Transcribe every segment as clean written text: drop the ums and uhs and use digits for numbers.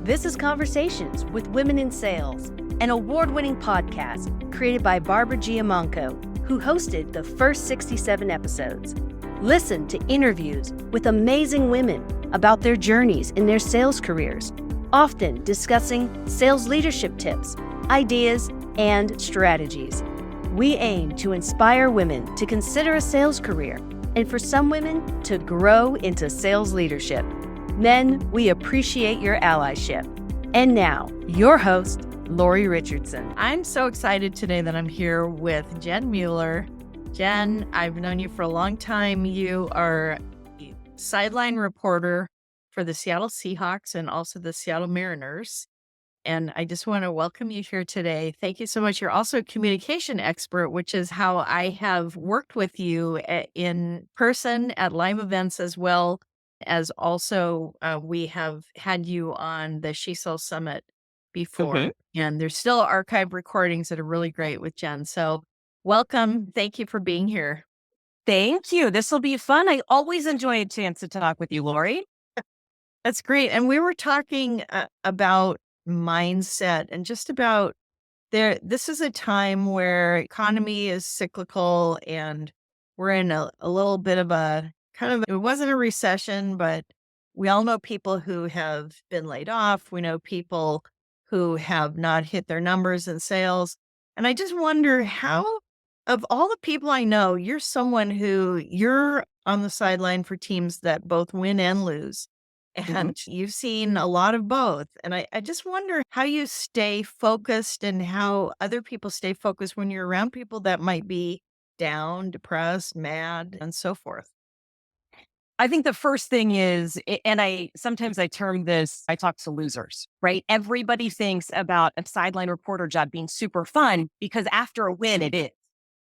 This is Conversations with Women in Sales, an award-winning podcast created by Barbara Giamanco, who hosted the first 67 episodes. Listen to interviews with amazing women about their journeys in their sales careers, often discussing sales leadership tips, ideas, and strategies. We aim to inspire women to consider a sales career and for some women to grow into sales leadership. Men, we appreciate your allyship. And now, your host, Lori Richardson. I'm so excited today that I'm here with Jen Mueller. Jen, I've known you for a long time. You are a sideline reporter for the Seattle Seahawks and also the Seattle Mariners. And I just want to welcome you here today. Thank you so much. You're also a communication expert, which is how I have worked with you in person at live events, as well as also we have had you on the She Sells Summit before. And there's still archive recordings that are really great with Jen. So welcome. Thank you for being here. Thank you. This will be fun. I always enjoy a chance to talk with you, Lori. That's great. And we were talking about mindset and just about this is a time where economy is cyclical and we're in a little bit of a it wasn't a recession, but we all know people who have been laid off. We know people who have not hit their numbers in sales. And I just wonder how, of all the people I know, you're someone who you're on the sideline for teams that both win and lose. And you've seen a lot of both. And I just wonder how you stay focused and how other people stay focused when you're around people that might be down, depressed, mad, and so forth. I think the first thing is, and sometimes I term this, I talk to losers, right? Everybody thinks about a sideline reporter job being super fun because after a win, it is.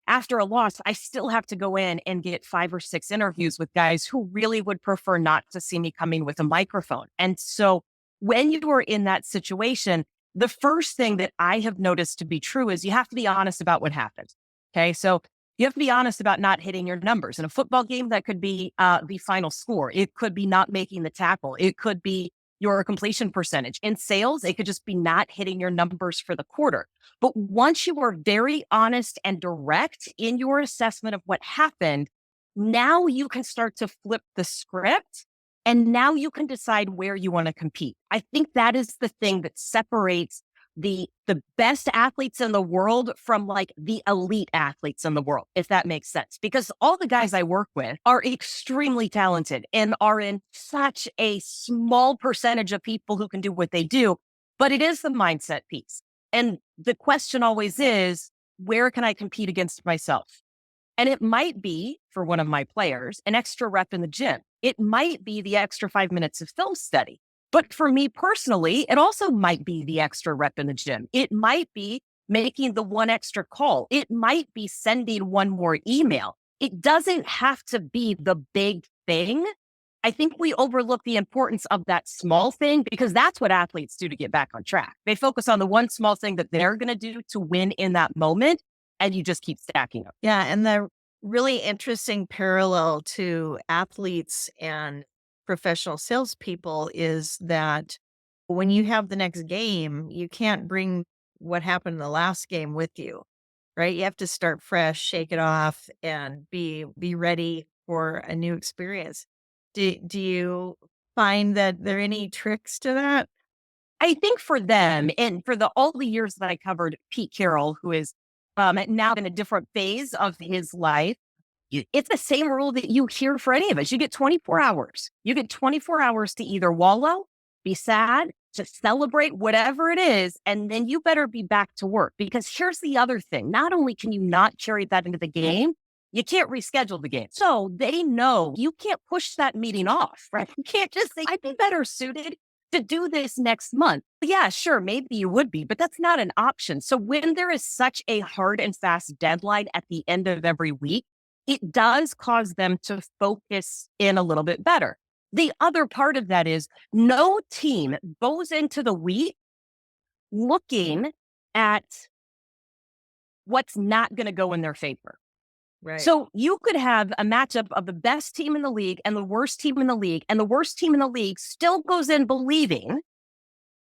After a loss, I still have to go in and get 5 or 6 interviews with guys who really would prefer not to see me coming with a microphone. And so when you are in that situation, the first thing that I have noticed to be true is you have to be honest about what happened. Okay. So you have to be honest about not hitting your numbers. In a football game, that could be the final score. It could be not making the tackle. It could be your completion percentage. In sales, it could just be not hitting your numbers for the quarter. But once you are very honest and direct in your assessment of what happened, now you can start to flip the script and now you can decide where you want to compete. I think that is the thing that separates the best athletes in the world from like the elite athletes in the world, if that makes sense. Because all the guys I work with are extremely talented and are in such a small percentage of people who can do what they do. But it is the mindset piece. And the question always is, where can I compete against myself? And it might be, for one of my players, an extra rep in the gym. It might be the extra 5 minutes of film study. But for me personally, it also might be the extra rep in the gym. It might be making the one extra call. It might be sending one more email. It doesn't have to be the big thing. I think we overlook the importance of that small thing because that's what athletes do to get back on track. They focus on the one small thing that they're going to do to win in that moment, and you just keep stacking up. Yeah, and the really interesting parallel to athletes and professional salespeople is that when you have the next game, you can't bring what happened in the last game with you, right? You have to start fresh, shake it off, and be ready for a new experience. Do you find that there are any tricks to that? I think for them, and for all the years that I covered Pete Carroll, who is now in a different phase of his life, it's the same rule that you hear for any of us. You get 24 hours. You get 24 hours to either wallow, be sad, to celebrate, whatever it is, and then you better be back to work. Because here's the other thing. Not only can you not carry that into the game, you can't reschedule the game. So they know you can't push that meeting off, right? You can't just say, I'd be better suited to do this next month. Yeah, sure, maybe you would be, but that's not an option. So when there is such a hard and fast deadline at the end of every week, it does cause them to focus in a little bit better. The other part of that is no team goes into the week looking at what's not going to go in their favor. Right. So you could have a matchup of the best team in the league and the worst team in the league, and the worst team in the league still goes in believing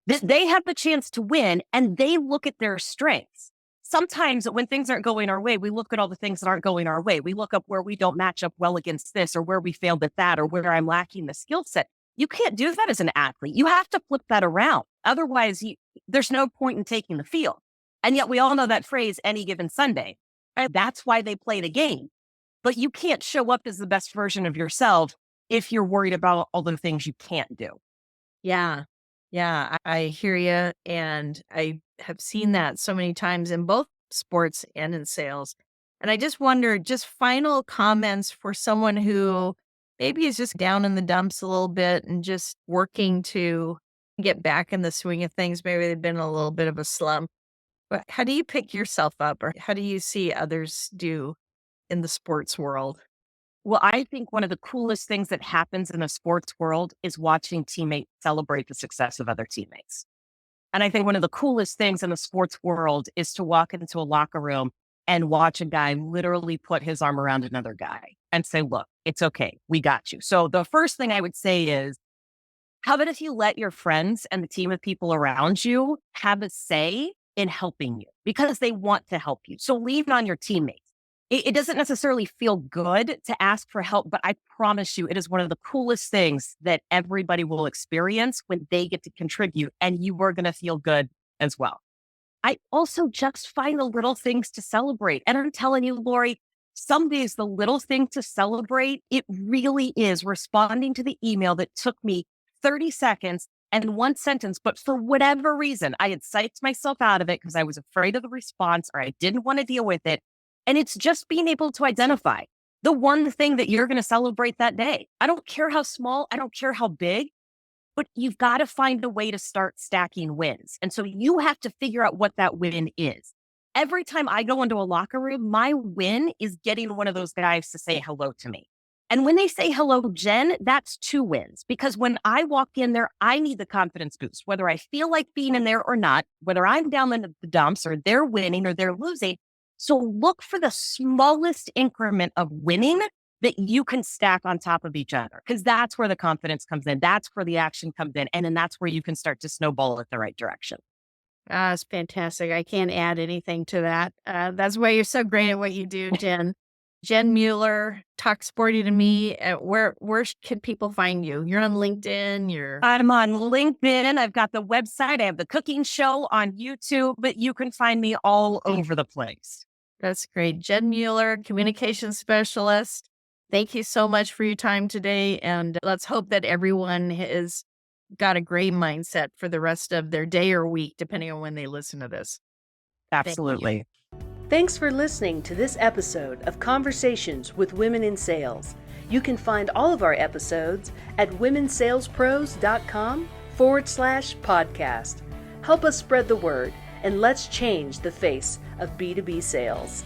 They have the chance to win and they look at their strengths. Sometimes when things aren't going our way, we look at all the things that aren't going our way. We look up where we don't match up well against this or where we failed at that or where I'm lacking the skill set. You can't do that as an athlete. You have to flip that around. Otherwise, there's no point in taking the field. And yet we all know that phrase, any given Sunday. And that's why they play the game. But you can't show up as the best version of yourself if you're worried about all the things you can't do. Yeah. Yeah, I hear you. And I have seen that so many times in both sports and in sales. And I just wonder, just final comments for someone who maybe is just down in the dumps a little bit and just working to get back in the swing of things. Maybe they've been in a little bit of a slump. But how do you pick yourself up, or how do you see others do in the sports world? Well, I think one of the coolest things that happens in a sports world is watching teammates celebrate the success of other teammates. And I think one of the coolest things in the sports world is to walk into a locker room and watch a guy literally put his arm around another guy and say, look, it's okay. We got you. So the first thing I would say is, how about if you let your friends and the team of people around you have a say in helping you because they want to help you? So lean on your teammates. It doesn't necessarily feel good to ask for help, but I promise you, it is one of the coolest things that everybody will experience when they get to contribute, and you are going to feel good as well. I also just find the little things to celebrate. And I'm telling you, Lori, some days the little thing to celebrate, it really is responding to the email that took me 30 seconds and one sentence, but for whatever reason, I had psyched myself out of it because I was afraid of the response or I didn't want to deal with it. And it's just being able to identify the one thing that you're going to celebrate that day. I don't care how small, I don't care how big, but you've got to find a way to start stacking wins. And so you have to figure out what that win is. Every time I go into a locker room, my win is getting one of those guys to say hello to me. And when they say hello, Jen, that's 2 wins. Because when I walk in there, I need the confidence boost, whether I feel like being in there or not, whether I'm down in the dumps or they're winning or they're losing. So look for the smallest increment of winning that you can stack on top of each other, because that's where the confidence comes in. That's where the action comes in. And then that's where you can start to snowball it the right direction. It's fantastic. I can't add anything to that. That's why you're so great at what you do, Jen. Jen Mueller, Talk Sporty to Me. Where can people find you? You're on LinkedIn. I'm on LinkedIn. I've got the website. I have the cooking show on YouTube, but you can find me all over the place. That's great. Jen Mueller, communications specialist. Thank you so much for your time today. And let's hope that everyone has got a great mindset for the rest of their day or week, depending on when they listen to this. Absolutely. Thanks for listening to this episode of Conversations with Women in Sales. You can find all of our episodes at womensalespros.com/podcast. Help us spread the word, and let's change the face of B2B sales.